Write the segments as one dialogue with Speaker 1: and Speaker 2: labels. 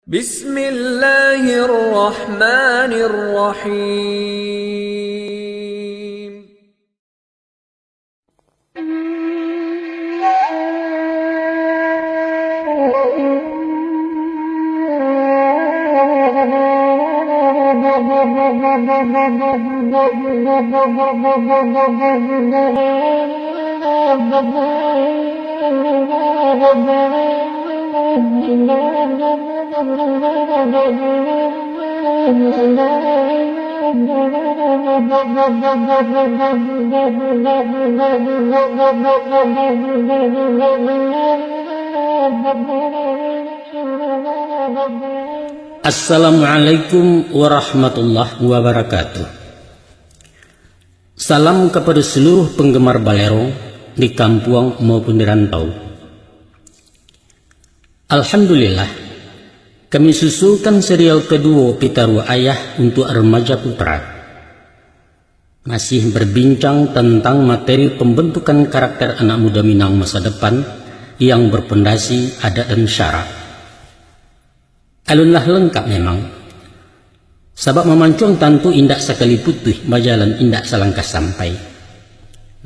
Speaker 1: Bismillahirrahmanirrahim.
Speaker 2: Assalamualaikum warahmatullahi wabarakatuh. Salam kepada seluruh penggemar Balero di kampung maupun di rantau. Alhamdulillah, kami susulkan serial kedua Pitaru Ayah untuk remaja putra. Masih berbincang tentang materi pembentukan karakter anak muda Minang masa depan yang berpondasi adat dan syarak. Alunlah lengkap memang. Sebab memancung tentu indak sekali putih bajalan indak selangkah sampai.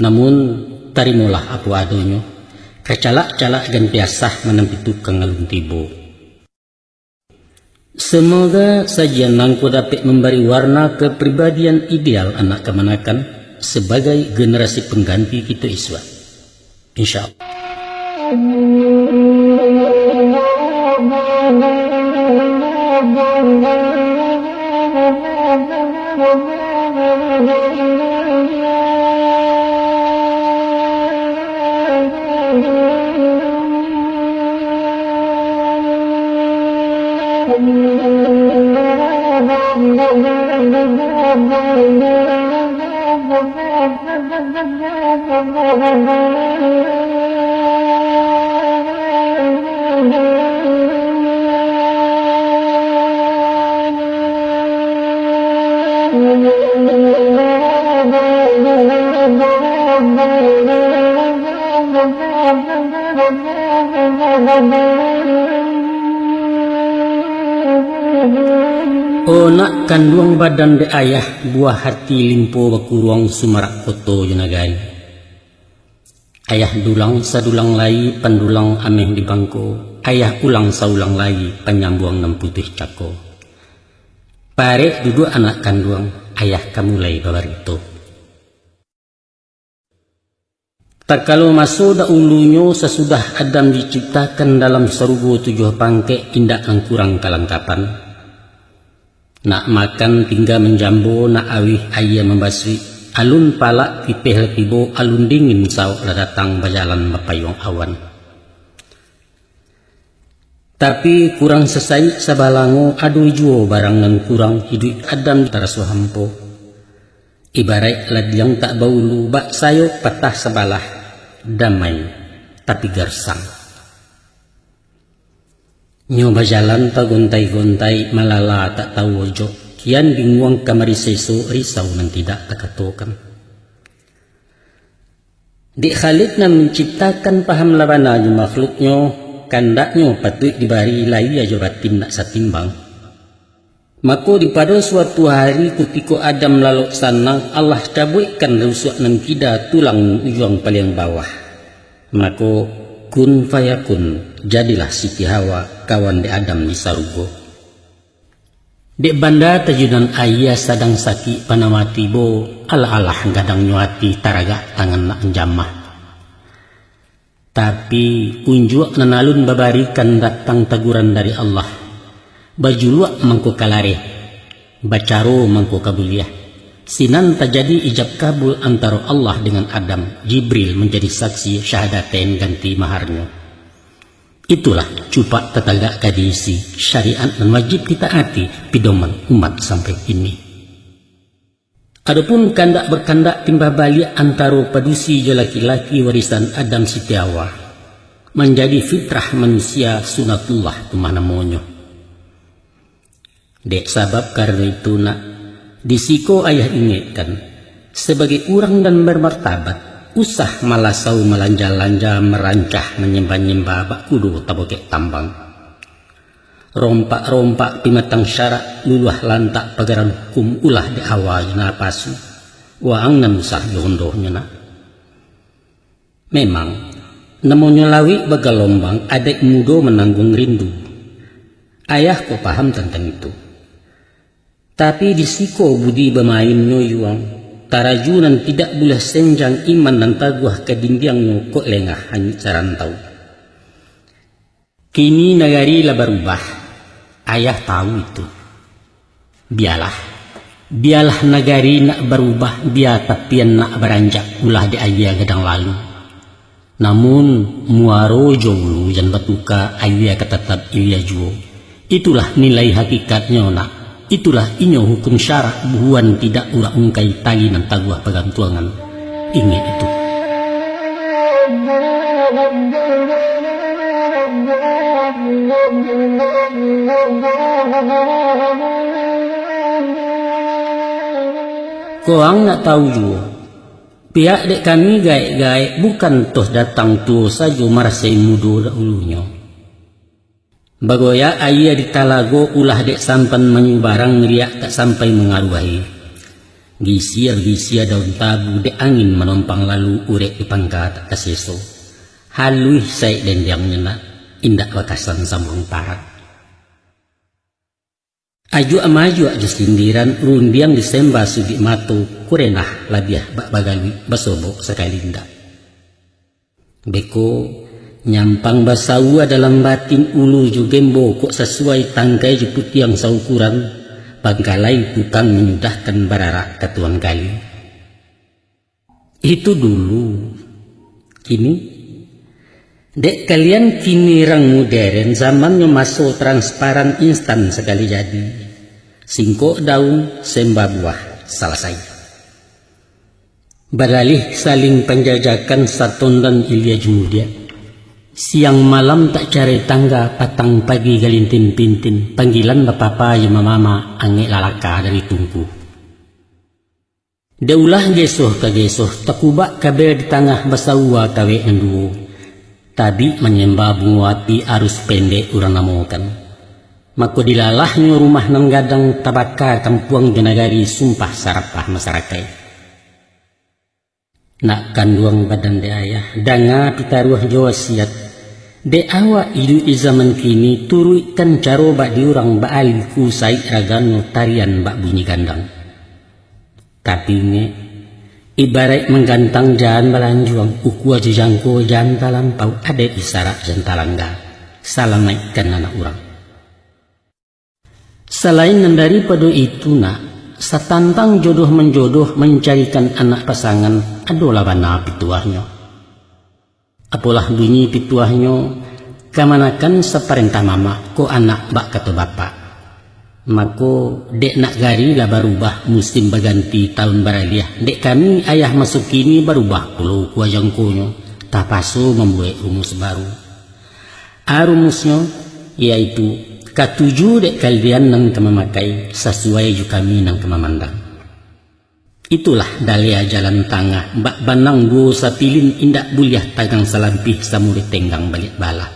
Speaker 2: Namun tarimulah apa adonyo. Kecalak-calak dan piasah menempi tukang alun tibo. Semoga sajian nangku dapat memberi warna kepribadian ideal anak kemanakan sebagai generasi pengganti kita iswa. Insyaallah. Oh nak kandung badan de ayah buah hati limpo bakuruang sumarak koto junagani. Ayah dulang sadulang lai pandulang ameh di bangko. Ayah ulang saulang lai penyambuang nem putih cako. Pare duduk anak kandung ayah kamu lai babarito. Tak kalau masuk da ulunya sesudah Adam diciptakan dalam serugo 7 pangke indak ang kurang kalangkapan. Nak makan tinggal menjambo, nak awih ayah membasui. Alun palak tipeh tibo, alun dingin saw datang bajalan mapayong awan. Tapi kurang sesai sabalango adu juo barang nan kurang hidup Adam tarasu hampo. Ibarat ladiang tak baulu bak sayo patah sebalah damai tapi gersang. Nyoba jalan tak gontai-gontai malala tak tahu ojo. Kian bingung kamari sesu risau nan tidak takatokan. Di Khalid nan menciptakan paham labananya makhluknya kandaknya patut dibari lai aja batin nak satimbang. Maka pada suatu hari ketika Adam lalu sana Allah cabutkan rusuk nan kida tulang ujung paling bawah. Maka kun fayakun, jadilah Siti Hawa kawan di Adam di sarugo. Dek banda tajudan ayah sadang sakit panamati bo ala-alah gadang nyuati taraga tangan nak jamah. Tapi unjuk nanalun babarikan datang teguran dari Allah. Bajuluak mangko kalare, bacaro mangko kabuliah. Sinan terjadi ijab kabul antara Allah dengan Adam. Jibril menjadi saksi syahadatain ganti maharnya. Itulah cupak tetagak kadisi syariat dan wajib ditaati pedoman umat sampai ini. Adapun kandak berkandak timbah balik antara padusi laki-laki warisan Adam Siti Hawa menjadi fitrah manusia sunatullah kemana monyo. Dek sabab karena itu nak disiko ayah ingatkan sebagai orang dan bermartabat usah malasau melanja-lanja merancah menyembah-nyembah bak kudu tabokek tambang. Rompak-rompak pimatang syarak luluah lantak pagaran hukum ulah di awal na pasu. Waang nanusah yondohnya na. Memang, namanya lawi bagalombang adek mudo menanggung rindu. Ayah ko paham tentang itu. Tapi disiko budi bermain nyoyuang. Tarajunan tidak boleh senjang iman dan taguah kedindiangnya kok lengah hanyut sarantau. Kini nagari lah berubah. Ayah tahu itu. Biarlah nagari nak berubah, biar tapian nak beranjak ulah di ayah gadang lalu. Namun muaro jolu jan batuka ayah ketetap ilia juo. Itulah nilai hakikatnya nak. Itulah inyo hukum syarak buhuan tidak ulah ungkai tali dan taguah pegantuangan. Ingat itu. Koang nak tahu juga. Pihak dek kami gaek-gaek bukan toh datang tu saja marasai mudo dahulunya. Bagoya ayah di talago ulah dek sampan menyubarang ngeriak tak sampai mengaruhi. Gisia daun tabu dek angin menompang lalu urek di pangka tak kaseso. Halui saya dan yang nyena indak bakasan sambung parat. Aju amaju aja sindiran rundiang disemba sugi mato kurenah labiah bak bagali basobo sekali indak. Beko nyampang basawa dalam batin ulu jugembo kok sesuai tangkai jeput yang saukuran bangkalai tukang menyudahkan bararak ketuan kali. Itu dulu. Kini dek kalian kini rang modern zamannya masuk transparan instan sekali jadi. Singkok daun sembah buah selesai. Beralih saling penjajakan Saton dan Ilya Jumudia. Siang malam tak cari tangga, patang pagi galintin pintin. Panggilan bapapa ya mama angek lalaka dari tungku. Daulah gesoh ke gesoh, takubak kabel di tengah basawa kawe enduo. Tadi menyembah bunguati arus pendek urang namokan. Mako dilalahnya rumah nang gadang tabaka kampuang jenagari sumpah sarapah masyarakat. Nak kanduang badan de ayah, danga pitaruah jawa siat. De awa idu di zaman kini turuikan caro bak diurang bak aliku sai raganyo tarian bak bunyi gandang. Tapi nge, ibarat menggantang jalan balanjuang uku aja jangko jalan talampau ada isarak jantalangga. Salam naikkan anak urang. Selain daripada itu nak, satantang jodoh menjodoh mencarikan anak pasangan adalah bana pituahnya. Apalah bunyi pituahnya, kamanakan seperintah mama ko anak bak kata bapak. Mako dek nak gari lah berubah musim berganti tahun beraliah. Dek kami ayah masuk kini berubah pulau kuajangkonyo, tapaso membuat rumus baru. Rumusnya yaitu katuju dek kalian nang kemamakai sesuai ju kami nang kemamandang. Itulah dalia jalan tengah mbak banang duo sapilin indak buliah tagang salampih samuri tenggang balik bala.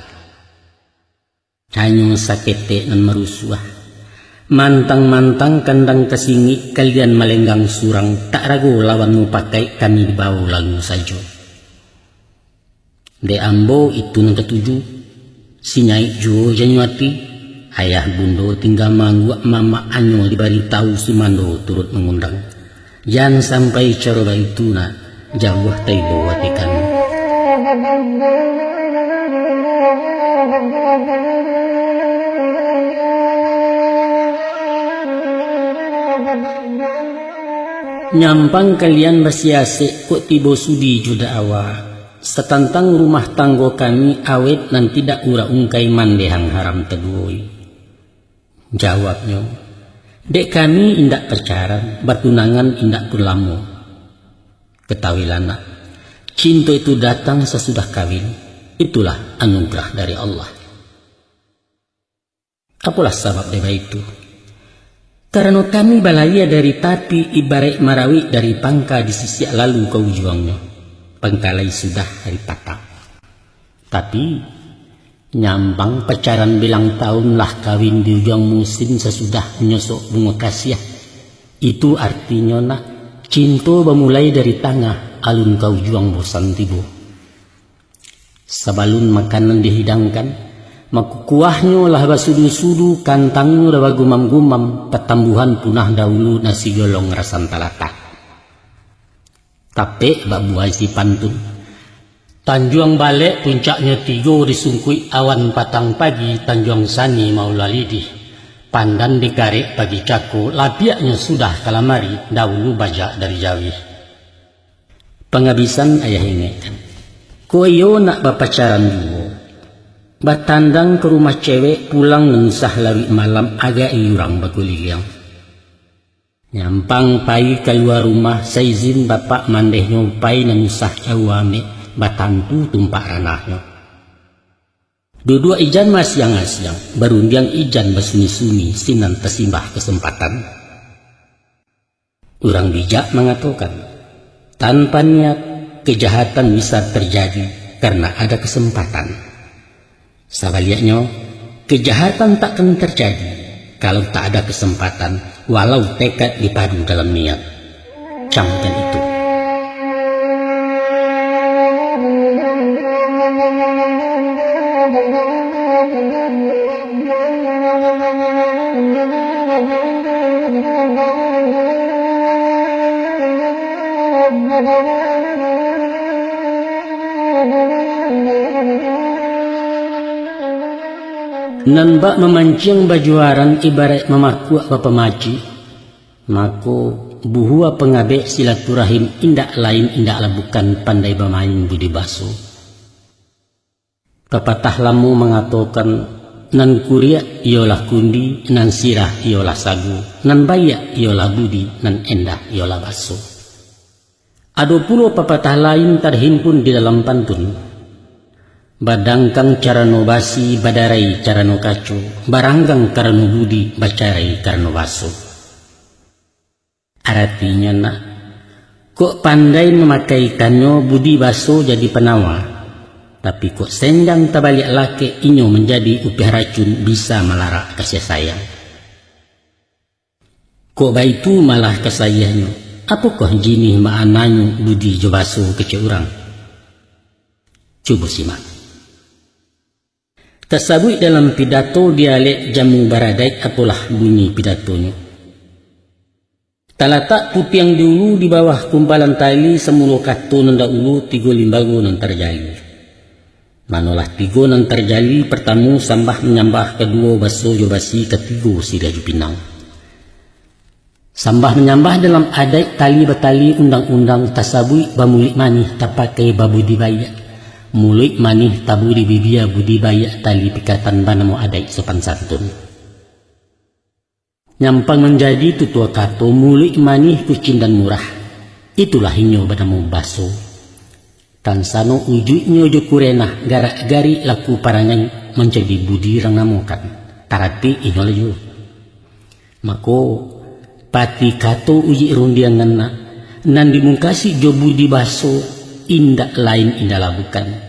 Speaker 2: Hanya sakete nan merusuah. Mantang-mantang kandang kesingi kalian melenggang surang tak ragu lawanmu pakai kami dibawa lalu saja. De ambo itu nang ketujuh. Sinyai jo janyuati. Ayah bundo tinggal mangguak mama anyo dibari tahu Sumando turut mengundang. Jangan sampai caroba itu nak jauh taibo watikan. Nyampang kalian bersiasik kok tibo sudi juda awak. Setantang rumah tanggo kami awet dan tidak ura ungkai mandehang haram teduoi. Jawabnya, dek kami indak percaran, bertunangan indak pun lamo. Ketahuilah nak, cinta itu datang sesudah kawin, itulah anugerah dari Allah. Apalah sebab deba itu? Karena kami balaya dari tapi ibarat marawi dari pangka di sisi lalu kau juangnya. Pangkalai sudah hari patah. Tapi Nyambang pacaran bilang tahun lah kawin di ujung musim sesudah menyosok bunga kasih. Itu artinya nak cinta bermulai dari tengah alun kau juang bosan tibu. Sebelum makanan dihidangkan, maku kuahnya lah basudu-sudu, kantangnya dah gumam-gumam, petambuhan punah dahulu nasi golong rasan talatak. Tapi babu haji pantun, Tanjuang balik puncaknya tigo disungkui awan patang pagi, Tanjuang Sani mau lalidih. Pandan dikarek pagi cako, lapiaknya sudah kalamari, dahulu bajak dari Jawi. Penghabisan ayah ingatkan, koyo nak bapacaran dulu. Batandang ke rumah cewek, pulang nensah lawi malam, agak iurang baguliang. Nyampang pai keluar rumah, seizin bapak mandeh nyompai nensah awame, batantu tumpak ranahnya. Dua-dua ijan masyang-asyang, berundiang ijan basuni-suni, sinan tersimbah kesempatan. Orang bijak mengatakan, tanpa niat, kejahatan bisa terjadi karena ada kesempatan. Sebaliknya, kejahatan takkan terjadi kalau tak ada kesempatan, walau tekad dipadu dalam niat. Camkan itu. Nanbak memancing bajuaran ibarat memakuak bapamaci, mako buhua pengabek silaturahim indak lain indaklah bukan pandai bermain budi baso. Pepatah lamu mengatakan, nan kuria ialah kundi, nan sirah ialah sagu, nan bayak ialah budi, nan endah ialah baso. Ada pula pepatah lain terhimpun di dalam pantun. Badangkang carano basi, badarai carano kacu, baranggang karano budi, bacarai karano baso. Artinya nak, kok pandai memakaikannya budi baso jadi penawar, tapi kok sendang tabalik laki inyo menjadi upih racun bisa melarak kasih sayang. Kok baitu malah kesayahnya, apakah jinih maananyo budi jo baso kece orang? Coba simak. Tersabut dalam pidato dialek jamu baradai apalah bunyi pidatonya. Talatak putih yang dulu di bawah kumpalan tali semula kato nanda ulu tiga limbago nan terjali. Manolah tiga nan terjali pertama sambah menyambah kedua baso jobasi ketiga sida jupinang. Sambah menyambah dalam adat tali batali undang-undang tasabui bamulik manih tapakai babu dibayak. Mulik manih tabu di bibia budi bayak tali pikatan banamo adai sopan santun. Nyampang menjadi tutua kato mulik manih kucing dan murah. Itulah inyo banamo baso. Tansano ujuknya jo kurenah garak-gari laku parangai menjadi budi rang namokan. Tarati inyo layo. Mako pati kato uji rundiangan na nan dimungkasi jo budi baso indak lain indalah bukan.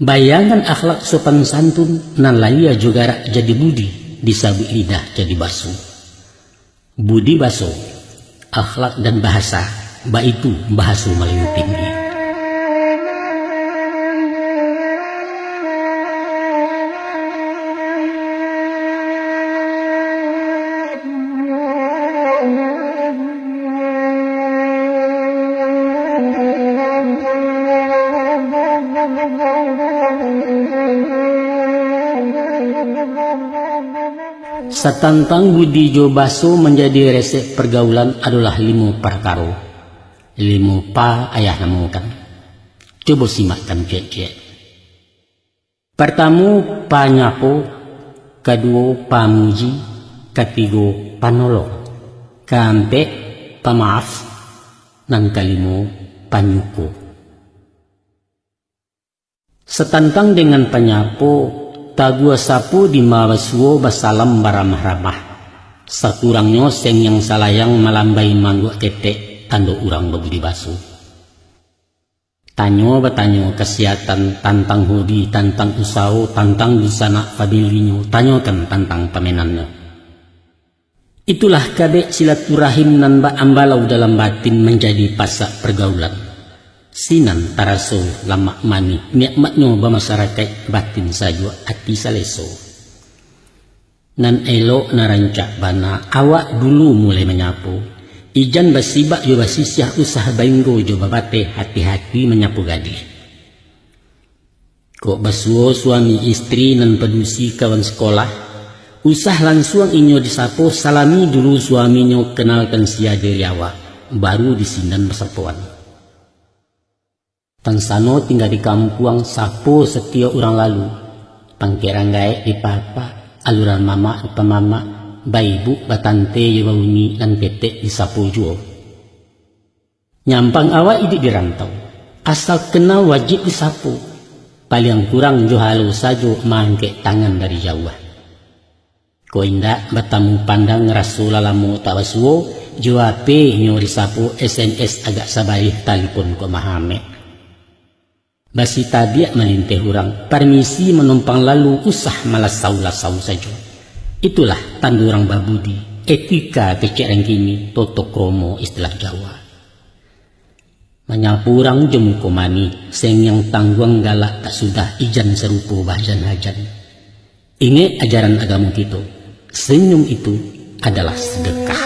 Speaker 2: Bayangan akhlak sopan santun nan laia juga jadi budi disabuk lidah jadi baso. Budi baso, akhlak dan bahasa, baitu bahasa Melayu tinggi. Satantang budi jo baso menjadi resep pergaulan adalah 5 perkara. 5 pa ayah namukan. Coba simakkan cek-cek. Pertama panyapo, kedua pamuji, ketiga panolong, keempat pamaaf, dan kelima panyuko. Setantang dengan panyapo, tagua sapu di mawasuo basalam baramah-ramah. Sakurangnya seng yang salayang malambai mangguk ketek tando urang babudi baso. Tanyo kesehatan, tantang hobi, tantang usaha, tantang busana familinyo, tanyokan tantang pamenannya. Itulah kabeh silaturahim nan ba ambalau dalam batin menjadi pasak pergaulan. Sinan taraso lamak mani nikmatnyo ba masyarakat batin sajo ati saleso. Nan elok narancak bana awak dulu mulai menyapu. Ijan basibak jo basisiah usah bainggo jo babate hati-hati menyapu gadis. Kok basuo suami istri nan pedusi kawan sekolah, usah langsung inyo disapo salami dulu suaminyo kenalkan sia dari awak, baru disindan bersapuan. Tansano tinggal di kampung sapo setiap orang lalu, pangkeranggai di papa, aluran mama di pamama, baibu batante yawuni dan petek di sapu juo. Nyampang awak idik dirantau, asal kenal wajib disapu. Paling kurang jo halu sajo mangke tangan dari jauh. Ko indak batamu pandang rasul lalamu tawasuo jo ape nyo disapu SNS agak sabarih telepon ko mahame. Basi tabiak melinteh urang, permisi menumpang lalu usah malas sau-lasau saja. Itulah tanda orang babudi, etika keceren kini, toto kromo istilah Jawa. Menyapu orang jemu komani, seng yang tangguang galak tak sudah ijan serupa bahajan hajan. Ingat ajaran agama kita, senyum itu adalah sedekah.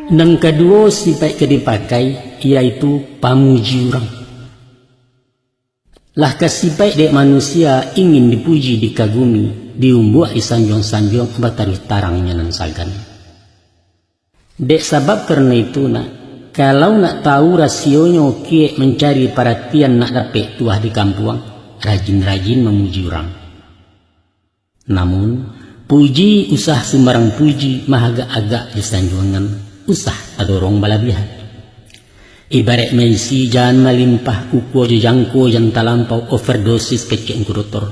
Speaker 2: Dan kedua sifat ke dipakai yaitu pamuji orang. Lah kasifat dek manusia ingin dipuji dikagumi, diumbuak disanjung-sanjung batari tarangnya nan sagan. Dek sebab karena itu nak, kalau nak tahu rasionya kie mencari perhatian nak dapat tuah di kampung, rajin-rajin memuji orang. Namun puji usah sembarang puji mahaga-agak disanjungan. Usah tadorong balabihan. Ibarat meisi jangan melimpah uko jangko yang talampau overdosis kecil kurotor.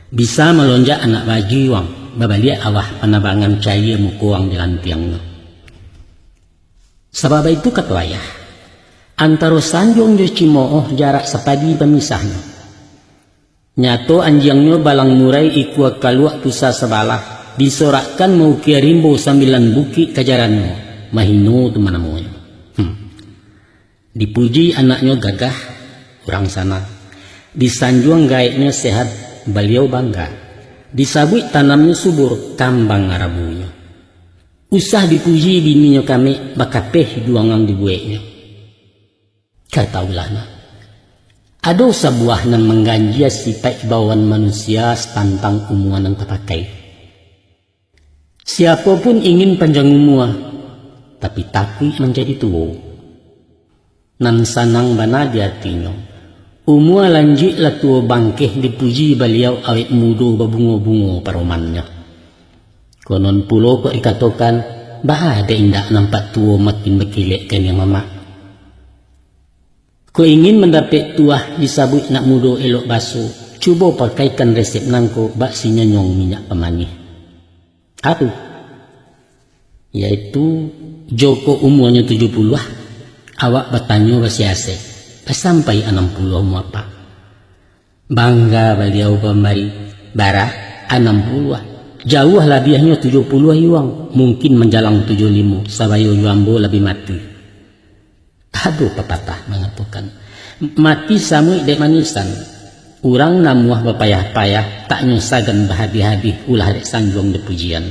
Speaker 2: Bisa melonjak anak baju wang, babalia awah panabangan cahaya mukuang di lantiangnya. Sebab itu kata ayah, antara sanjung jo cimooh jarak sepadi pemisahnya. Nyato anjangnya balang murai ikua kaluak pusa sebalah, disorakkan mau kia rimbo sambilan bukit kajarannya. Mahino tu mana moyo. Dipuji anaknya gagah, orang sana. Disanjung gaibnya sehat, beliau bangga. Disabui tanamnya subur, kambang ngarabunya. Usah dipuji bininya kami, bakapeh duangang dibueknya. Kataulah na. Ada sebuah nan mengganjia sifat bawaan manusia tentang umuan yang terpakai. Siapapun ingin panjang umur, tapi takui menjadi tua. Nan sanang bana di hatinya. Umua lanjut lah tua bangkeh dipuji beliau awet mudo babungo-bungo paromannya. Konon pulo kok dikatakan, bah ada indak nampak tua makin berkilik kan yang mama. Ko ingin mendapat tuah disabut nak mudo elok baso, cuba pakaikan resep nangko bak si nyonyong minyak pemanih. Aduh, yaitu Joko umurnya 70 awak bertanya basiase, sampai 60 mau apa? Bangga beliau pembari, barah 60 jauh labiahnya 70 yuang, mungkin menjalang 75, sabayo yuambo lebih mati. Aduh pepatah mengatakan, mati samui dek manisan, urang namuah bapayah-payah, tak nyusagan bahadi-hadi ulah dek sanjung de pujian.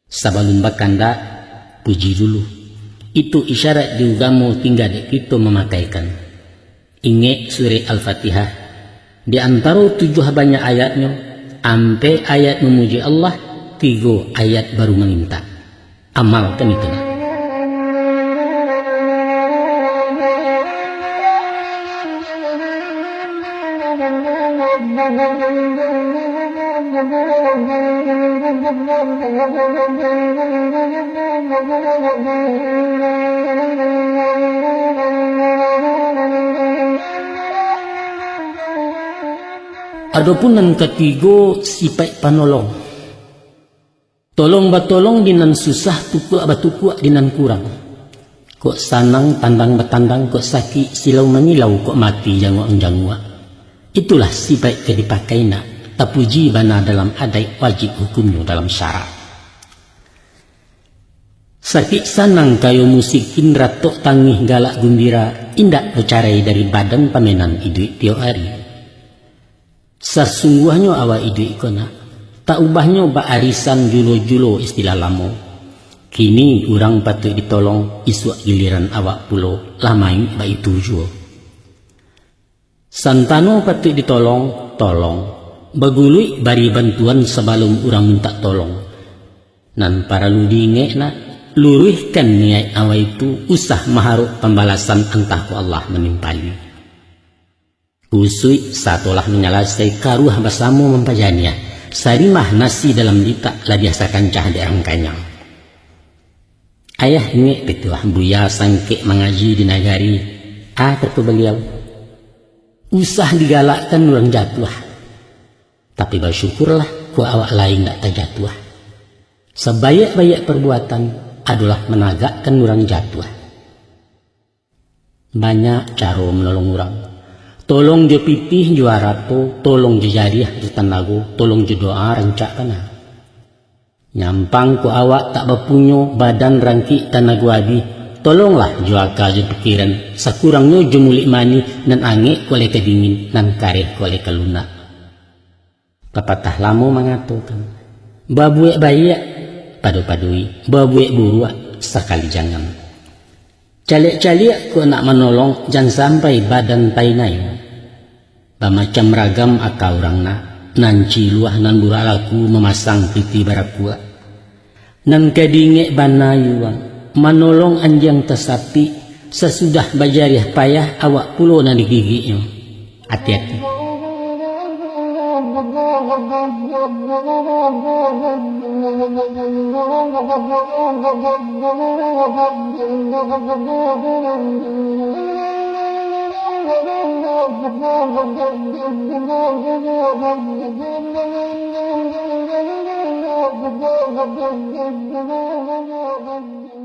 Speaker 2: Sabalun bakanda, puji dulu. Itu isyarat di agama tinggal dek kita memakaikan. Ingat surah Al-Fatihah. Di antara 7 banyak ayatnya, ampe ayat memuji Allah, 3 ayat baru meminta. Amalkan itu nak. Adapun yang ketiga sifat panolong. Tolong batolong dinan susah, tukuk batukuk dinan kurang. Kok sanang tandang batandang, kok sakit silau mengilau, kok mati jangwa-jangwa. Itulah sifat yang dipakai nak. Tapuji bana dalam adat wajib hukumnya dalam syarat. Sakit sanang kayo musikin ratok tangih galak gembira, indak bercarai dari badan pamenan iduit tiap hari. Sesungguhnya awak iduit ikona, tak ubahnya ba arisan julo-julo istilah lamo. Kini orang patut ditolong, isu giliran awak pulo, lamain ba itu juo. Santano patut ditolong, tolong. Bagului bari bantuan sebelum orang minta tolong. Nan para ludinge na, luruhkan niat awak itu usah maharuk pembalasan entah ku Allah menimpali. Usui satulah menyelesai karuah bersama mempajanya. Sarimah nasi dalam litak lah biasakan cah dirangkanya. Ayah ini petuah buya sangkik mengaji di nagari. Kata beliau, usah digalakkan orang jatuh. Tapi bersyukurlah ku awak lain tak terjatuh. Sebaik-baik perbuatan adalah menagakkan orang jatuh. Banyak cara menolong orang. Tolong je pipih juara to, tolong je jariah je tanago, tolong je doa rancak kana. Nyampang ku awak tak berpunyo badan rangki tanago abi, tolonglah juaka je pikiran, sakurangnya je mulik mani nan angek kuale kedingin nan kareh kuale kelunak. Pepatah lamo mengatakan, babuek bayak padu-padui, babuek buruak sekali jangan. Calik-calik ku nak menolong jangan sampai badan tainai. Bamacam ragam akau orang nak nanci luah nan buralaku memasang piti barakua. Nan kedingek banayuang menolong anjang tesapi sesudah bajariah payah awak pulo nan digiginya. Hati-hati.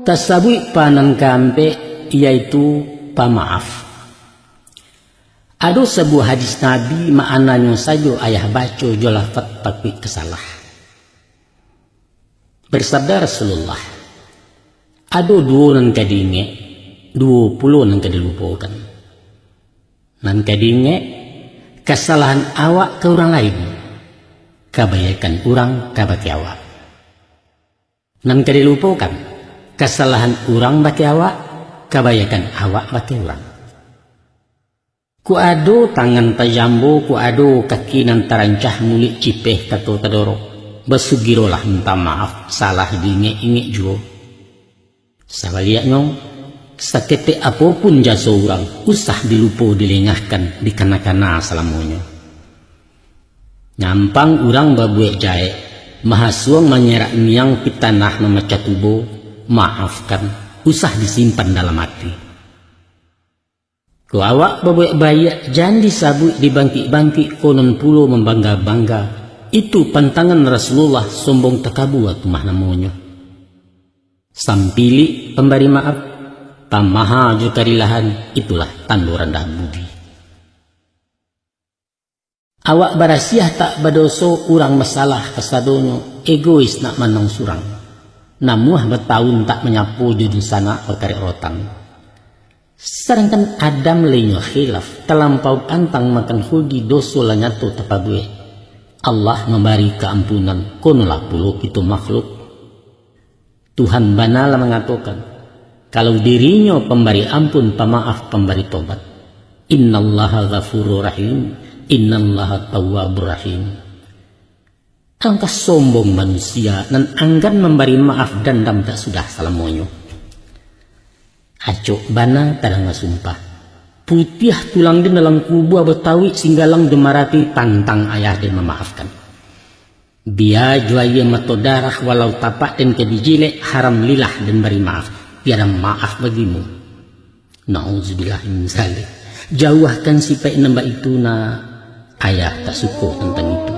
Speaker 2: Tasabui panan kampe yaitu pamaaf. Ada sebuah hadis Nabi maknanya saja ayah baca jolafat tapi kesalah. Bersabda Rasulullah, ada dua nan kadinge, 20 nan kadilupakan. Nan kadinge kesalahan awak ke orang lain, kebaikan orang kabaki awak. Nan kadilupakan kesalahan orang baki awak, kebaikan awak baki orang. Ku ado tangan tajambo, ku ado kaki nan tarancah mulik cipeh kato tadoro. Basugirolah minta maaf, salah diinge-inge juga. Sabaliaknya, sakete apapun jasa orang, usah dilupo dilengahkan, dikana-kana selamanya. Nyampang orang babuek jae, mahasuang menyerak niang pitanah memecah tubuh, maafkan, usah disimpan dalam hati. Ku awak babuek bayak jangan disabuk dibangkit-bangkit konon pulo membangga-bangga. Itu pantangan Rasulullah sombong takabu atau mah namanya. Sampili pemberi maaf, pamaha juga rilahan, itulah tanda rendah budi. Awak barasiah tak badoso urang masalah kesadonyo, egois nak manang surang. Namuah bertahun tak menyapu judul sana perkara rotan. Sedangkan Adam lainnya khilaf terlampau antang makan hudi doso lanyato tapabue. Allah memberi keampunan konolah puluh itu makhluk. Tuhan banala mengatakan kalau dirinya pemberi ampun pemaaf pemberi tobat. Innallaha ghafurur rahim, innallaha tawwabur rahim. Angka sombong manusia dan anggan memberi maaf dan dam tak sudah salamonyo. Acok bana tadang sumpah. Putih tulang di dalam kubur Betawi singgalang demarati tantang ayah dan memaafkan. Biar juaya mato darah walau tapak dan kedijilek haram lilah dan beri maaf. Biar maaf bagimu. Na'udzubillah min zalik. Jauhkan sifat nambah itu na Ayah tak suka tentang itu.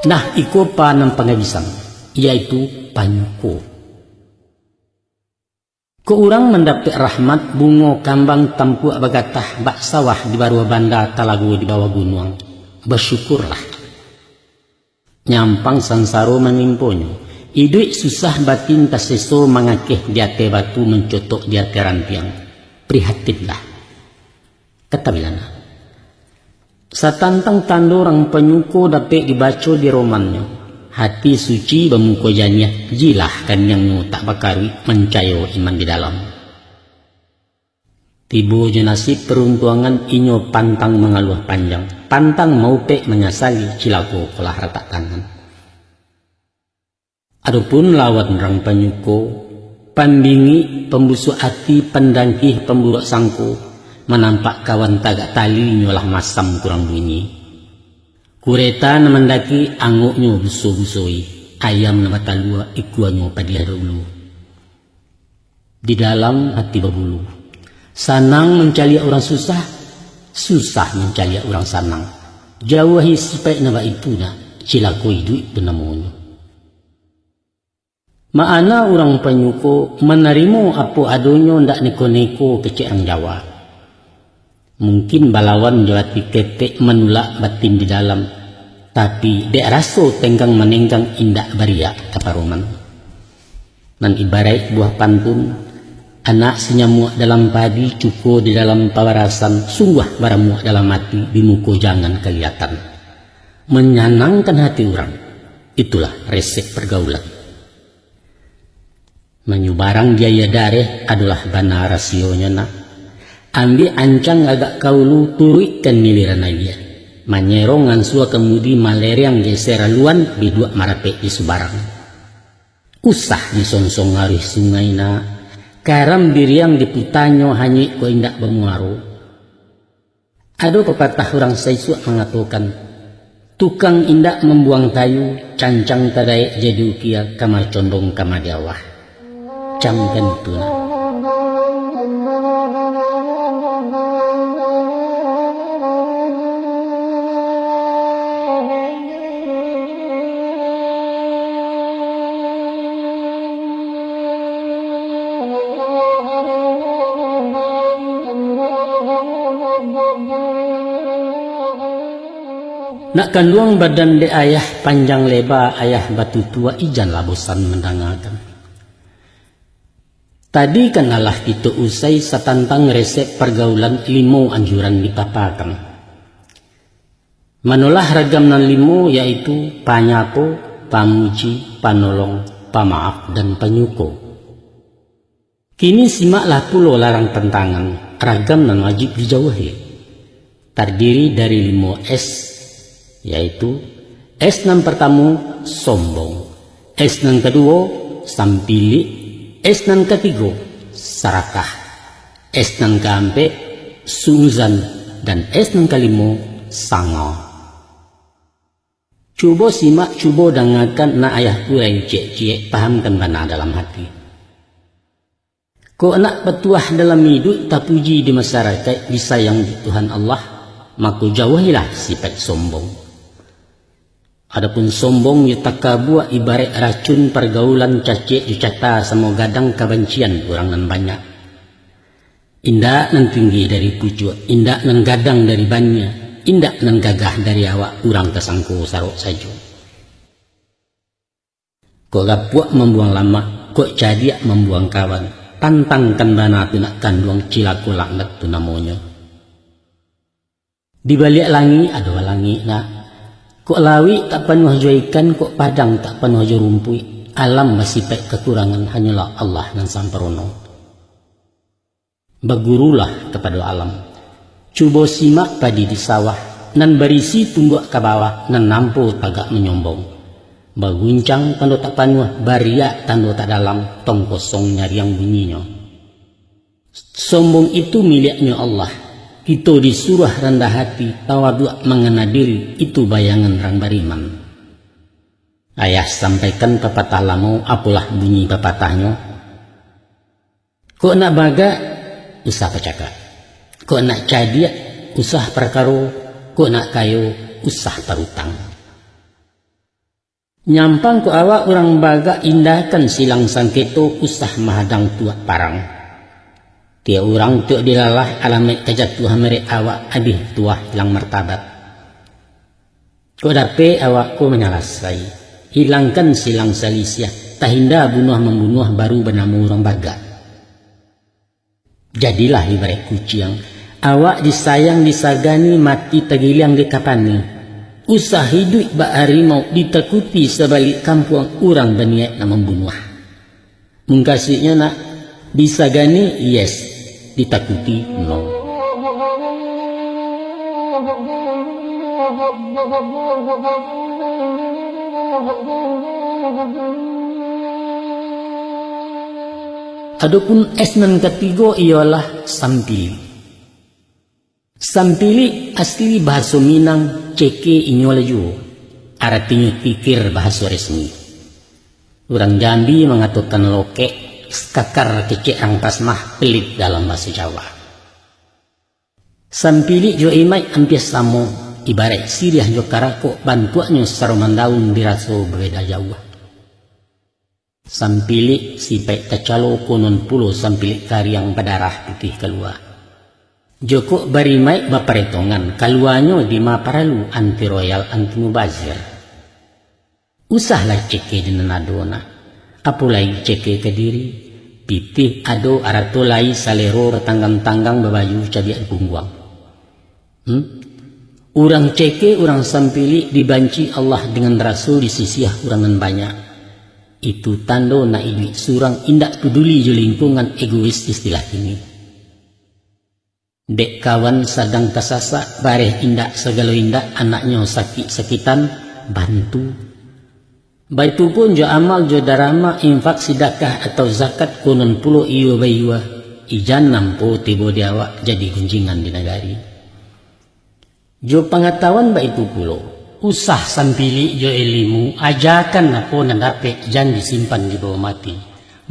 Speaker 2: Nah, iko panam pangabisan, yaitu panyuko. Ko urang mendapat rahmat bungo kambang tampu bagatah bak sawah di baru banda talagu di bawah gunung. Bersyukurlah. Nyampang sansaro menimponyo. Idui susah batin taseso mangakeh di ate batu mencotok di ate rampiang. Prihatinlah. Kata bilana. Satantang tando orang penyuko dapat dibaca di romannya. Hati suci bermuka janiah jilah kan yang tak bakari mencayo iman di dalam. Tibo jenasib peruntuangan inyo pantang mengaluh panjang. Pantang mau pek menyasali cilago kolah retak tangan. Adapun lawan orang penyuko, pambingi pembusuk hati pendangkih pemburuk sangko, menampak kawan tagak tali nyolah masam kurang bunyi. Kureta mendaki anguknya buso-busoi, ayam nama talua ikuannya padia dulu. Di dalam hati berbulu, sanang mencari orang susah, susah mencari orang sanang. Jauhi sipai nama itu nak, cilako hidup benamunyo. Maana orang penyuko menerima apa adonyo ndak neko-neko kecik orang Jawa. Mungkin balawan jawati ketek menulak batin di dalam, tapi dek raso tenggang menenggang indak baria kaparoman. Nan ibarat buah pantun, anak senyamuk dalam padi, cuko di dalam pawarasan, sungguh baramuk dalam hati, bimuko jangan kelihatan. Menyenangkan hati orang, itulah resep pergaulan. Menyubarang biaya dareh adalah bana rasionya nak. Ambil ancang agak kaulu turuikan miliran dia. Manyerong ansua kemudi maleriang geser aluan bidua marape di subarang. Usah disonsong ngaruh sungai na. Karam biriang diputanyo hanyik ko indak bermuaro. Ada pepatah orang Saisuak mengatakan, tukang indak membuang kayu, cancang tadai jadi ukia kamar condong kamar diawah. Camkan itu na. Nak kanduang badan de ayah panjang lebar ayah batu tua ijanlah bosan mendengarkan. Tadi kenalah itu usai satantang resep pergaulan limo anjuran dipapakan. Manulah ragam nan limo yaitu panyapo, pamuji, panolong, pamaaf dan penyuko. Kini simaklah pulo larang pentangan ragam nan wajib dijauhi. Terdiri dari 5 S, yaitu S nan pertama sombong, S nan kedua sampili, S nan ketiga sarakah, S nan keempat sungzan, dan S nan kelima sanga. Cuba simak, cuba dengarkan na ayah kurai cek-cek pahamkan bana dalam hati. Kau nak petuah dalam hidup tak puji di masyarakat disayang di Tuhan Allah, maka jauhilah sifat sombong. Adapun sombong ya takabua ibarat racun pergaulan cacik dicata sama gadang kebencian orang nan banyak. Indak nan tinggi dari pucuk, indak nan gadang dari banyak, indak nan gagah dari awak orang tersangku sarok saja. Kok gapuak membuang lama, kok cadiak membuang kawan, tantangkan bana tu nak kanduang cilaku laknat tu namanya. Di balik langi ada langi nak. Kok lawi tak penuh jo ikan, kok padang tak penuh jo rumpui. Alam masih pek kekurangan, hanyalah Allah nan samperono. Bergurulah kepada alam. Cuba simak padi di sawah, nan berisi tunggak ke bawah, nan nampu tagak menyombong. Berguncang tanda tak penuh, bariak tanda tak dalam, tong kosong nyari yang bunyinya. Sombong itu miliknya Allah. Kita disuruh rendah hati, tawadhu mengenal diri, itu bayangan orang beriman. Ayah sampaikan pepatah lama, apalah bunyi pepatahnya. Kok nak baga, usah pecaka. Kok nak cadia, usah perkara. Kok nak kayo, usah terutang. Nyampang ku awak orang baga indahkan silang sangketo, usah mahadang tuak parang. Dia orang tuak dilalah alamat kejatuhan merek awak habis tuah hilang martabat. Kok dape awak ku menyalasai. Hilangkan silang salisiah, tahinda bunuh-membunuh baru bernama orang baga. Jadilah ibarat kucing, awak disayang disagani mati tergilang di kapani. Usah hidup bak harimau ditakuti sebalik kampung orang berniat nak membunuh. Mengkasihnya nak disagani yes, ditakuti no. Adapun esnan ketiga ialah sampili. Sampili asli bahasa Minang ceke inyolaju, artinya pikir bahasa resmi. Orang Jambi mengatakan loke, kakar kecek angkas mah pelit dalam bahasa Jawa. Sampili jo imai hampir sama, ibarat siriah jo karako bantuannya saruman daun dirasa berbeda jauh. Sampili sipai tacalo konon pulo sampili kariang badarah putih keluar. Joko barimai baparetongan kaluanyo di maparalu anti royal anti mubazir. Usahlah ceke dengan adona. Apulai ceke ke diri. Pitih ado aratolai salero retanggang-tanggang babaju cabiak bungguang. Orang ceke orang sampili dibanci Allah dengan rasul di sisiah urangan banyak. Itu tando na ibi surang indak peduli jo lingkungan egois istilah ini. Dek kawan sadang kasasa bareh indak segala indak anaknya sakit-sakitan bantu. Baitu pun jo amal jo darama infak sedekah atau zakat konon pulo iyo bayua ijan nampo tibo diawak jadi gunjingan di negari. Jo pengetahuan baitu pulo usah sampili jo ilmu ajakan napo nandape jan disimpan di bawah mati.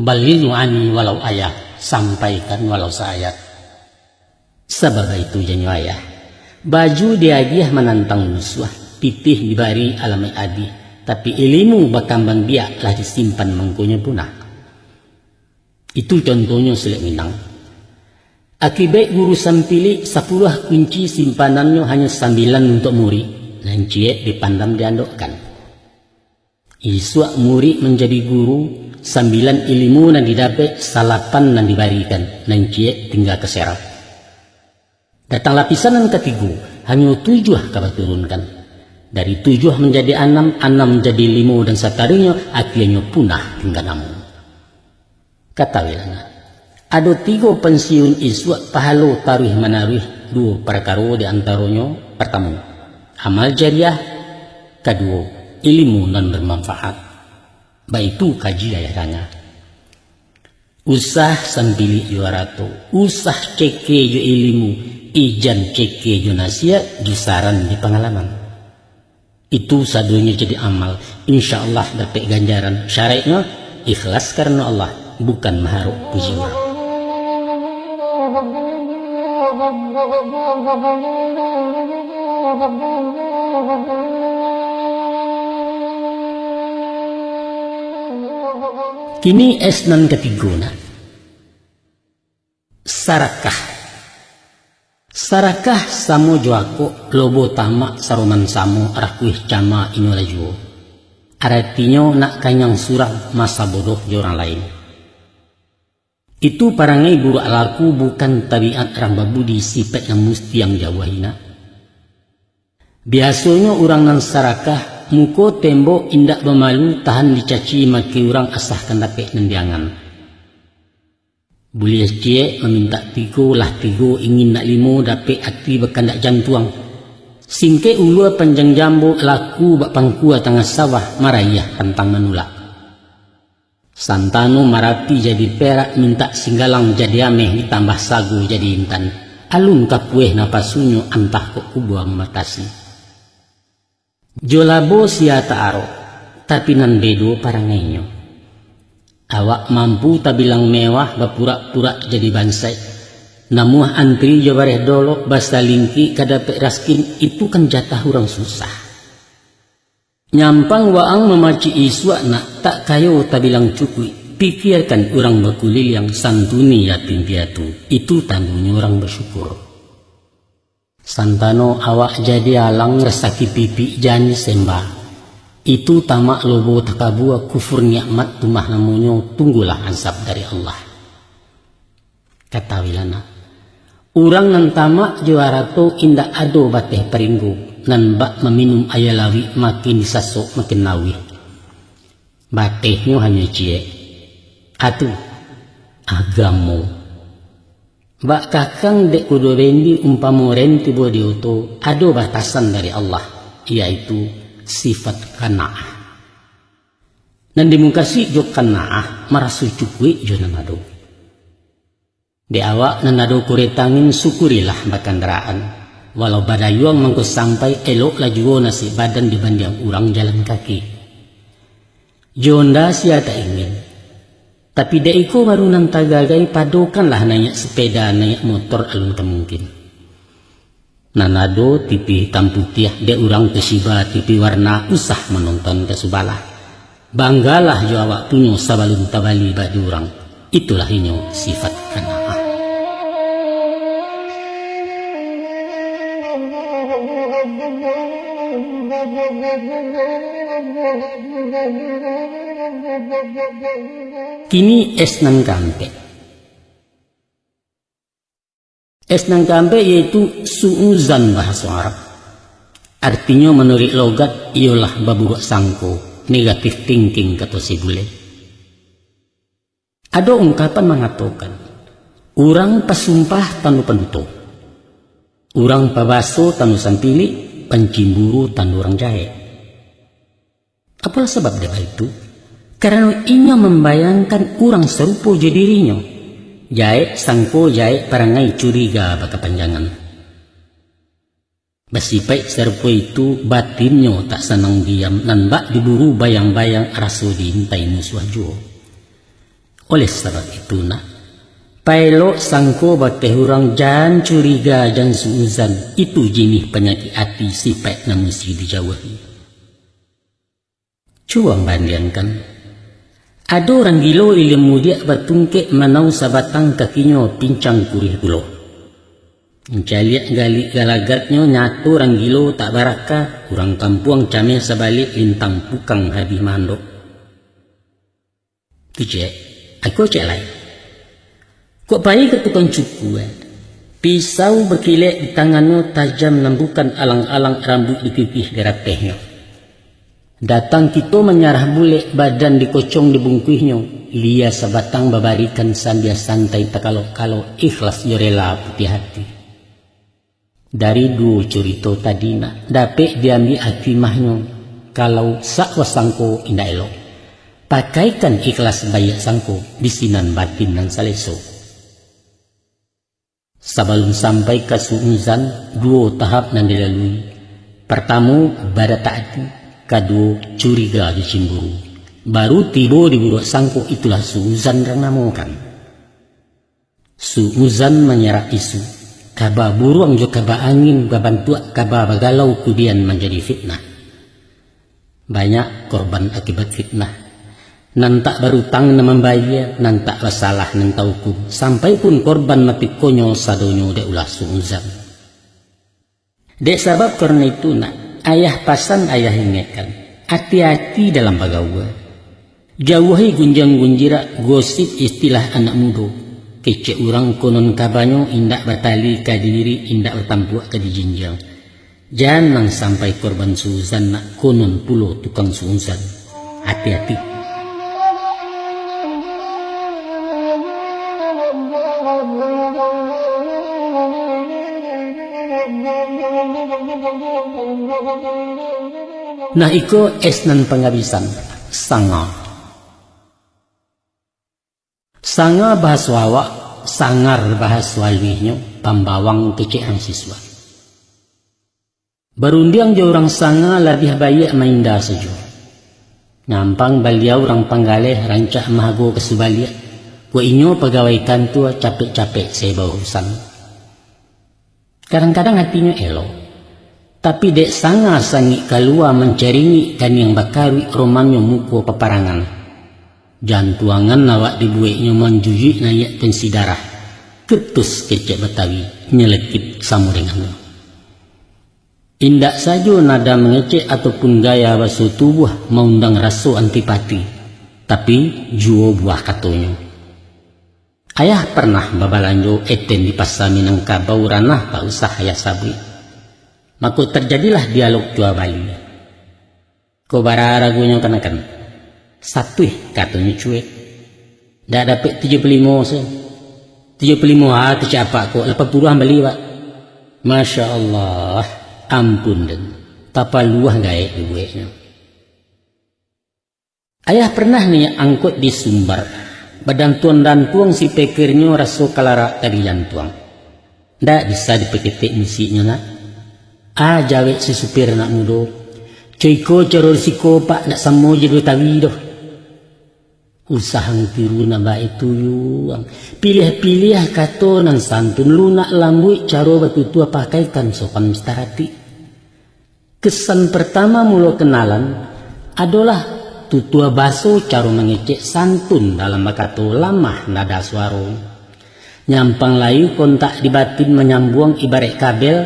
Speaker 2: Balinu ani walau ayah sampaikan walau seayat. Sebab itu janyo ayah. Baju diagiah menantang musuh, pitih dibari alamai adi, tapi ilmu bakambang biak lah disimpan mengkunya punah. Itu contohnya Selek Minang. Akibat guru sampili 10 kunci simpanannya hanya 9 untuk murid, dan ciek dipandang diandokkan. Iswak murid menjadi guru, 9 ilmu yang didapat, 8 yang dibarikan, dan ciek tinggal keserap. Datang lapisan yang ketiga, hanya 7 kau turunkan. Dari 7 menjadi 6, 6 menjadi 5 dan setarinya akhirnya punah tinggal namun. Kata wilana, ada 3 pensiun iswak pahalo taruh menaruh 2 perkara di antaranya. Pertama, amal jariah. Kedua, ilmu non bermanfaat. Baik itu kaji ayahnya. Usah sambili juarato, usah ceke jo ilmu, ijan ceke jo nasihat, jusaran di pengalaman. Itu sadunya jadi amal, insya Allah dapat ganjaran. Syaratnya ikhlas karena Allah, bukan mengharap puji orang. Kini esnan ketiguna. Sarakah. Sarakah samo joako lobo tamak saruman samo arakuih cama inolajuo. Artinya nak kanyang surang masa bodoh di orang lain. Itu parangai buruk alaku bukan tabiat orang babudi sifat yang mesti yang jawahina. Biasanya orang nan sarakah muko tembok indak bermalu tahan dicaci maki orang asahkan dapat nendiangan. Boleh cie meminta 3 lah 3 ingin nak 5 dapat hati berkandak jantuang. Singke ulua panjang jambu laku bak pangkua tengah sawah marayah pantang menulak. Santano marapi jadi perak, minta singgalang jadi ameh, ditambah sagu jadi intan. Alun kapueh napasunyo antah kok kubuang matasi. Jolabo siata aro, tapi nan bedo parangenyo. Awak mampu tak bilang mewah, bapura-pura jadi bansai. Namuah antri jawareh dolok, basta lingki kadapek raskin, itu kan jatah orang susah. Nyampang waang memaci iswa nak tak kayo tak bilang cukui. Pikirkan orang bakulil yang santuni yatim piatu. Itu tandungnya orang bersyukur. Santano awak jadi alang resaki pipi jani sembah. Itu tamak lobo takabua kufur nikmat tumah namunyo, tunggulah ansab dari Allah. Kata wilana, urang nan tamak juara to indak ado bateh peringgu. Nan bak meminum ayalawi makin disasok makin nawi. Batehnya hanya cie. Atu agamo. Bak kakang dek kudo rendi umpamo renti bodi oto, ado batasan dari Allah, yaitu sifat kana'ah. Nan dimungkasi jo kana'ah marasu cukui jo nanado. Di awak nanado kuretangin syukurilah bakandaraan. Walau badayuang mangko sampai elok lajuo nasi badan dibanding orang jalan kaki. Jonda siata ingin. Tapi daiko baru nan tagagai padokanlah naik sepeda naik motor alun kemungkin. Nanado tipi hitam putih de orang kesiba tipi warna usah menonton kesubalah. Banggalah jo awak punyo sabalun tabali badi orang. Itulah inyo sifat kana'ah. Kini es nang kampe. Es nang kampe yaitu su'uzan bahasa Arab. Artinya menurut logat ialah baburuk sangko, negatif thinking kata si bule. Ada ungkapan mengatakan, orang pasumpah tanu penutup, orang pabaso tanu sampili, pencimburu tanu orang jahe. Apalah sebab dia itu? Karena inya membayangkan orang serupa jadi dirinya. Jahe sangko jahe parangai curiga baka panjangan. Basipai serupa itu batinnya tak senang diam, nan bak diburu bayang-bayang rasu diintai musuh juo. Oleh sebab itu nak, paelo sangko bateh orang jangan curiga dan suuzan, itu jinih penyakit hati sipai na mesti dijauhi. Cuang bandingkan. Ada orang gilo ilmu dia bertungkek manau sabatang kakinya pincang kurih gulo. Mencaliak gali galagatnya nyatu orang gilo tak baraka, orang kampuang camel sebalik lintang pukang habis mandok. Kecek, aku cek lain. Kok bayi ke tukang cuku pisau berkilat di tangannya tajam lembukan alang-alang rambut dipipih gerak tehnya. Datang kita menyarah bule badan dikocong di bungkuihnya. Lia sebatang babarikan sambil santai takalo-kalo ikhlas yorela putih hati. Dari dua cerita tadi nak dapat diambil hikmahnya. Kalau sakwa sangko indah elok, pakaikan ikhlas bayak sangko bisinan batin dan saleso. Sebelum sampai ke suuzan, dua tahap yang dilalui. Pertama pada taati. Kedua curiga di cimburu. Baru tiba di buruk sangko, itulah suuzan yang namakan. Suuzan menyerap isu. Kaba buruang jo kaba angin babantua kaba bagalau kemudian menjadi fitnah. Banyak korban akibat fitnah. Nan tak berutang na membayar, nan tak bersalah nan tauku. Sampai pun korban mati konyol sadonyo de ulah suuzan. Dek sebab karena itu nak. Ayah pasan ayah ingatkan, hati-hati dalam bagawa. Jauhi gunjang-gunjira gosip istilah anak muda. Kece orang konon kabanyo indak bertali ke diri, indak bertampuak ke dijinjang. Jangan sampai korban suuzan nak konon pulo tukang suuzan. Hati-hati. Nah iko es nan pengabisan sanga. Sanga bahas wawak, sangar bahas walihnya, pambawang kecek ang siswa. Berundiang jo orang sanga lebih baik mainda saja. Ngampang baliau orang panggaleh rancak mahago kesubalia. Wa inyo pegawai kantua capek-capek saya bawa urusan. Kadang-kadang hatinya elo. Tapi dek sanga sangi kalua menceringi kan yang bakari romanyo muko peparangan. Jantuangan nawak dibueknya menjuji nayak tensi darah. Ketus kecek Betawi nyelekit samuringannya. Indak saja nada mengecek ataupun gaya basuh tubuh mengundang rasa antipati. Tapi juo buah katanya. Ayah pernah babalanjo eten di pasar Minangkabau ranah tak usah ayah sabui. Maka terjadilah dialog jua Bali. Ko bara ragunya kenakan. Satu katanya cuek. Dak dapat 75 se. 75 kecapa kok 80 beli pak. Masya Allah. Ampun dan tapa luah gaya duitnya. Ayah pernah nih angkut di Sumbar. Badan tuang dan tuang si pekirnya rasa kalara dari jantuang. Ndak bisa dipeketik misinya nak. Jawek si supir nak mudo. Coyko coror si kopak nak samo jadi tawi doh. Usahang tiru naba itu yuang. Pilih-pilih kato nan santun lunak lambui caro batu tua pakaikan sopan mistarati. Kesan pertama mula kenalan adalah tutua baso caro mengecek santun dalam bakato lamah nada suaro. Nyampang layu kontak di batin menyambung ibarat kabel,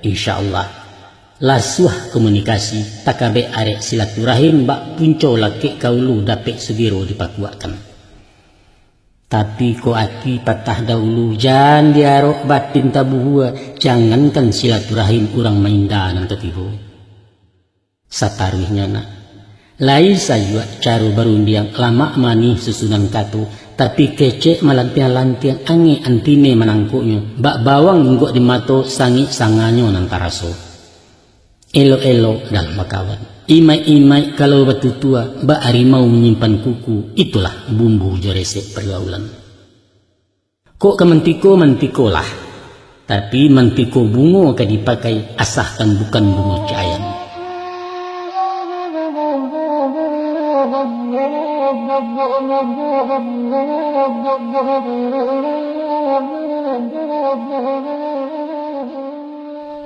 Speaker 2: insyaallah. Lasuah komunikasi takabe arek silaturahim bak punco laki kaulu dapet sugiro dipakuakan. Tapi ko aki patah dahulu jangan diarok batin tabuhua jangankan silaturahim kurang mainda nan tetiho. Sataruhnya nak lai saja caro barundiang lama mani susunan katu tapi kecek malantian-lantian ange antine menangkuknya bak bawang inggok di mato sangi sanganyo nantaraso. Elo-elo dalam makawan. Imai-imai kalau batu tua, bak harimau menyimpan kuku, itulah bumbu joresek pergaulan. Kok ke mentiko lah, tapi mentiko bungo ke dipakai asahkan bukan bungo cayam.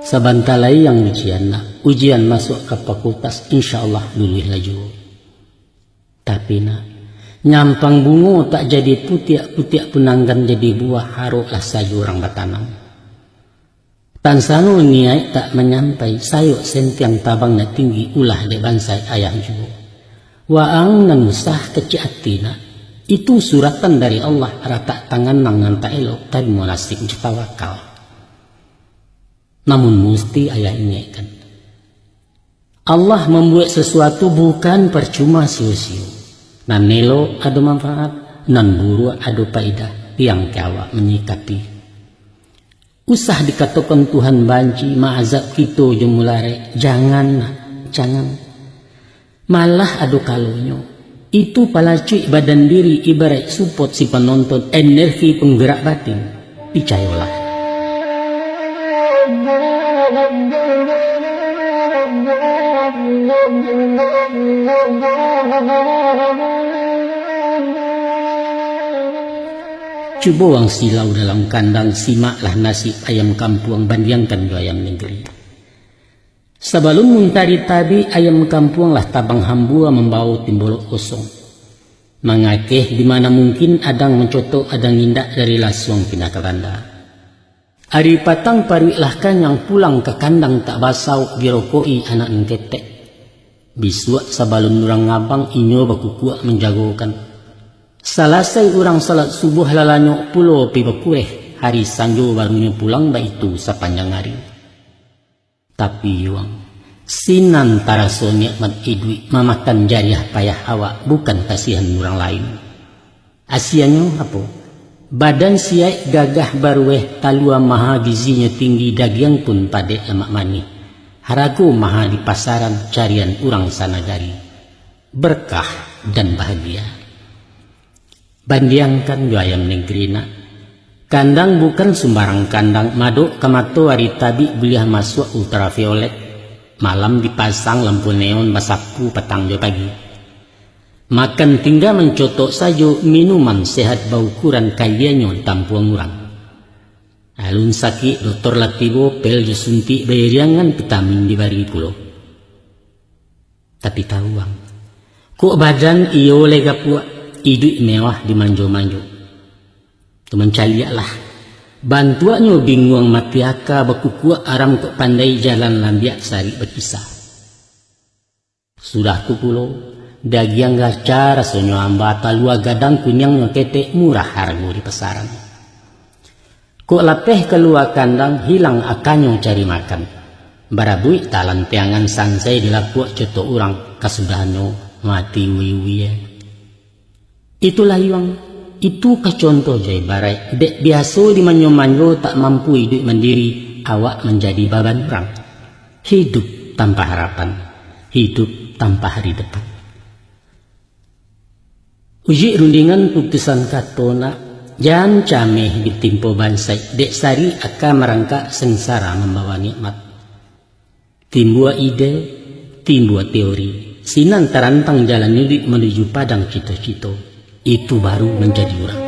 Speaker 2: Sabantalai yang ujian masuk ke fakultas insyaallah lulus laju. Tapi nak nyampang bungo tak jadi putiak penanggan jadi buah haruklah saja orang batanam. Tansano niai tak menyampai sayuk sentiang tabang na tinggi ulah de bansai ayah juga. Waang nan musah kecil hati nak. Itu suratan dari Allah rata tangan nang tak elok tapi monasik tawakal. Namun mesti ayah ingatkan. Allah membuat sesuatu bukan percuma sio-sio. Nan nelo ada manfaat, nan buru ada faedah yang kawa menyikapi. Usah dikatakan Tuhan banci maazab kita jemulare. Jangan. Malah ada kalonyo. Itu palacui badan diri ibarat support si penonton energi penggerak batin. Percayalah. Coba wang silau dalam kandang simaklah nasib ayam kampung bandingkan dua ayam negeri. Sebelum muntari tadi ayam kampung lah tabang hambua membawa timbul kosong. Mengakeh di mana mungkin adang mencotok adang indak dari lasuang pindah ke banda. Hari patang parilah kan yang pulang ke kandang tak basau birokoi anak ngetek. Bisuak sebelum orang ngabang inyo bakukua menjagokan. Selesai orang salat subuh lalanyok pulau pi bakureh. Hari sanjo barunya pulang baitu sepanjang hari. Tapi yuang sinan taraso nikmat idwi mamakan jariah payah awak bukan kasihan orang lain. Asianyo apa? Badan siai gagah barueh talua maha gizinya tinggi daging pun padek lemak mani. Haragu maha di pasaran carian orang sanagari. Berkah dan bahagia. Bandiangkan jo ayam negeri nak. Kandang bukan sembarang kandang, madu kamato hari tabi beliah masuk ultraviolet. Malam dipasang lampu neon basapu petang jo pagi. Makan tinggal mencotok saja minuman sehat bau kurang kayanya tampuang orang. Alun sakit doktor latibo pel jo suntik bayariangan vitamin dibari pulau. Tapi tahuang, kok badan iyo lega puak hidup mewah di manjo-manjo. Teman caliak lah. Bantuannya bingung mati aka baku kuat aram kok pandai jalan lambiak sari berkisah. Sudah ku pulau. Dagiang gaca rasanya ambata lua gadang kunyang ketek murah harga di pasaran. Kok lateh keluar kandang hilang akannya cari makan. Barabui talan tiangan sansai dilakuak cetok orang kasudahannya mati wiwi. Itulah yang itu kecontoh jai barai. Dek biasa di manyo-manyo tak mampu hidup mandiri, awak menjadi baban orang. Hidup tanpa harapan, hidup tanpa hari depan. Uji rundingan putusan katona, jangan cameh ditimpo bansai. Dek sari akan merangkak sengsara membawa nikmat. Timbua ide, timbua teori, sinan terantang jalan hidup menuju padang cito-cito. Itu baru menjadi orang.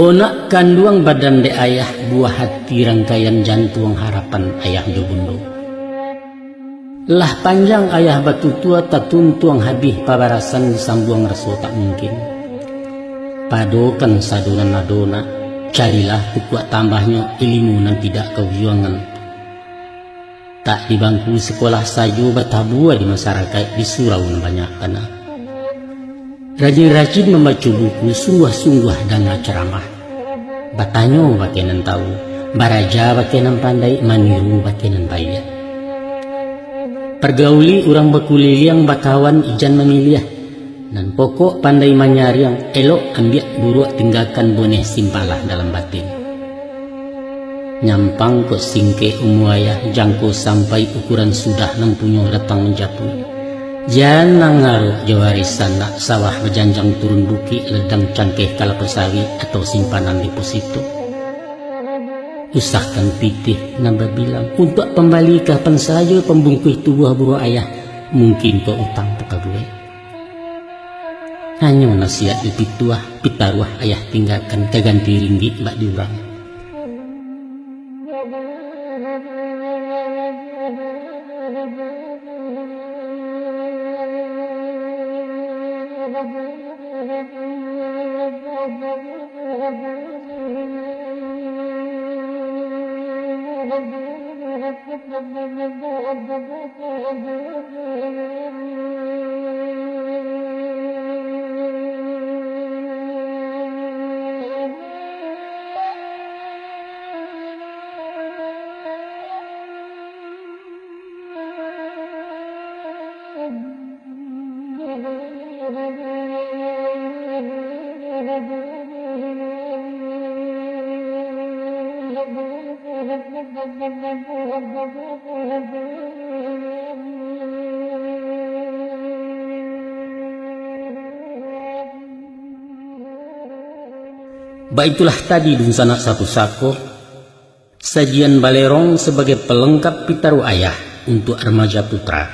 Speaker 2: Onak kanduang badan de ayah, buah hati rangkaian jantung harapan ayah jo bundo. Lah panjang ayah batu tua tak tuntuang habis pabarasan disambuang reso tak mungkin. Padokan sadonan nadona, carilah kuat tambahnya ilmu nan tidak kejuangan. Tak di bangku sekolah saja batabua di masyarakat di surau banyak kana. Rajin-rajin membaca buku sungguh-sungguh dan ceramah. Batanyo bakenan tahu, baraja bakenan pandai, maniru bakenan bayar. Pergauli orang bakuliliang bakawan ijan memilih. Dan pokok pandai manyari yang elok ambil buruk tinggalkan boneh simpalah dalam batin. Nyampang kok singke umuayah jangko sampai ukuran sudah nempunyo datang menjapui. Jangan ngaruh jawarisan nak sawah berjanjang turun bukit ledang cangkeh kalapa sawit atau simpanan deposito. Usahkan pitih nambah bilang untuk pembali kapan saja pembungkus tubuh buruk ayah mungkin kau utang teka gue. Hanya nasihat lebih tua pitaruah ayah tinggalkan keganti ringgit bak diurang. Baiklah tadi dun sanak satu sako sajian balerong sebagai pelengkap pitaru ayah untuk remaja putra.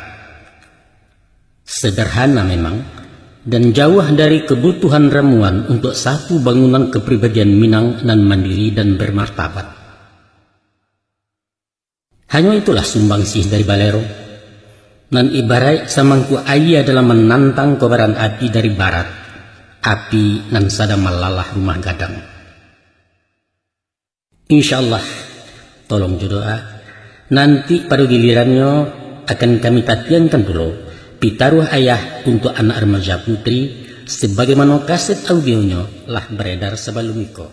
Speaker 2: Sederhana memang dan jauh dari kebutuhan ramuan untuk satu bangunan kepribadian Minang nan mandiri dan bermartabat. Hanya itulah sumbangsih dari balerong nan ibarat samangku ayah dalam menantang kobaran api dari barat, api nan sada malalah rumah gadang. Insyaallah, tolong doa. Nanti pada gilirannya akan kami tatiankan dulu pitaruh ayah untuk anak remaja putri sebagaimana kaset audionya lah beredar sebelum itu.